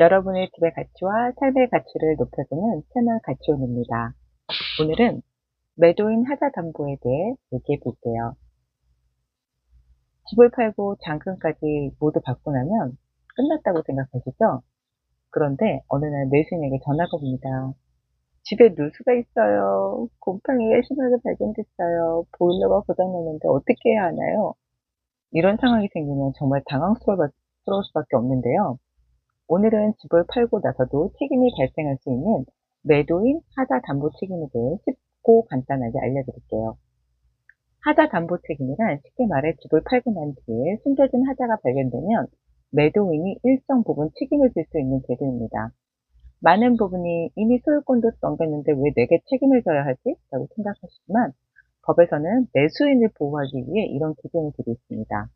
여러분의 집의 가치와 삶의 가치를 높여주는 채널 가치원입니다. 오늘은 매도인 하자 담보에 대해 얘기해 볼게요. 집을 팔고 잔금까지 모두 받고 나면 끝났다고 생각하시죠? 그런데 어느 날 매수인에게 전화가 옵니다. 집에 누수가 있어요. 곰팡이가 심하게 발견됐어요. 보일러가 고장났는데 어떻게 해야 하나요? 이런 상황이 생기면 정말 당황스러울 수밖에 없는데요. 오늘은 집을 팔고 나서도 책임이 발생할 수 있는 매도인 하자 담보 책임에 대해 쉽고 간단하게 알려드릴게요. 하자 담보 책임이란 쉽게 말해 집을 팔고 난 뒤에 숨겨진 하자가 발견되면 매도인이 일정 부분 책임을 질 수 있는 제도입니다. 많은 부분이 이미 소유권도 넘겼는데 왜 내게 책임을 져야 하지? 라고 생각하시지만 법에서는 매수인을 보호하기 위해 이런 규정을 두고 있습니다.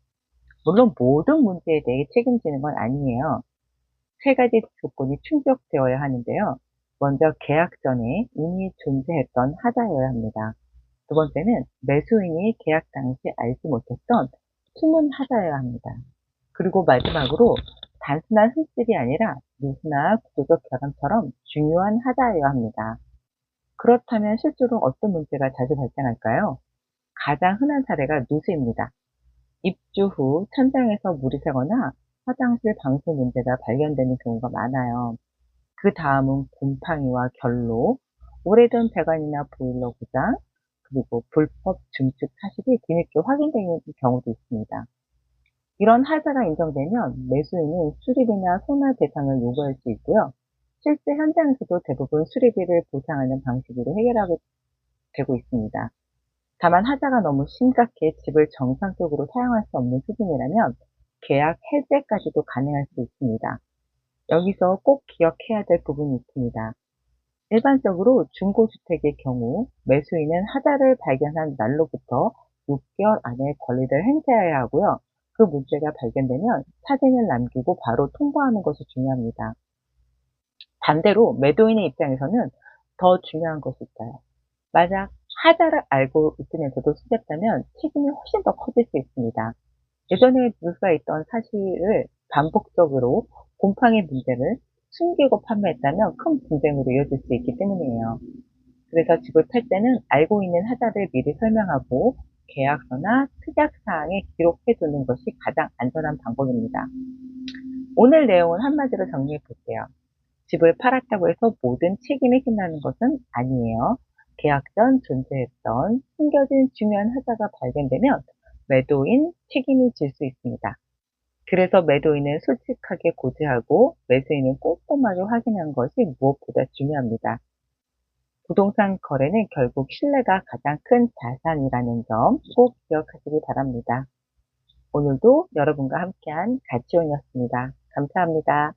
물론 모든 문제에 대해 책임지는 건 아니에요. 세 가지 조건이 충족되어야 하는데요. 먼저 계약 전에 이미 존재했던 하자여야 합니다. 두 번째는 매수인이 계약 당시 알지 못했던 숨은 하자여야 합니다. 그리고 마지막으로 단순한 흠집이 아니라 누수나 구조적 결함처럼 중요한 하자여야 합니다. 그렇다면 실제로 어떤 문제가 자주 발생할까요? 가장 흔한 사례가 누수입니다. 입주 후 천장에서 물이 새거나 화장실 방수 문제가 발견되는 경우가 많아요. 그 다음은 곰팡이와 결로, 오래된 배관이나 보일러 고장, 그리고 불법 증축 사실이 뒤늦게 확인되는 경우도 있습니다. 이런 하자가 인정되면 매수인은 수리비나 손해배상을 요구할 수 있고요. 실제 현장에서도 대부분 수리비를 보상하는 방식으로 해결하게 되고 있습니다. 다만 하자가 너무 심각해 집을 정상적으로 사용할 수 없는 수준이라면 계약 해제까지도 가능할 수 있습니다. 여기서 꼭 기억해야 될 부분이 있습니다. 일반적으로 중고주택의 경우 매수인은 하자를 발견한 날로부터 6개월 안에 권리를 행사해야 하고요. 그 문제가 발견되면 사진을 남기고 바로 통보하는 것이 중요합니다. 반대로 매도인의 입장에서는 더 중요한 것이 있어요. 만약 하자를 알고 있으면서도 숨겼다면 책임이 훨씬 더 커질 수 있습니다. 예전에 누수가 있던 사실을 반복적으로 곰팡이 문제를 숨기고 판매했다면 큰 분쟁으로 이어질 수 있기 때문이에요. 그래서 집을 팔 때는 알고 있는 하자를 미리 설명하고 계약서나 특약사항에 기록해 두는 것이 가장 안전한 방법입니다. 오늘 내용을 한마디로 정리해 볼게요. 집을 팔았다고 해서 모든 책임이 끝나는 것은 아니에요. 계약 전 존재했던 숨겨진 중요한 하자가 발견되면 매도인 책임이 질 수 있습니다. 그래서 매도인은 솔직하게 고지하고 매수인은 꼼꼼하게 확인한 것이 무엇보다 중요합니다. 부동산 거래는 결국 신뢰가 가장 큰 자산이라는 점 꼭 기억하시기 바랍니다. 오늘도 여러분과 함께한 가치원이었습니다. 감사합니다.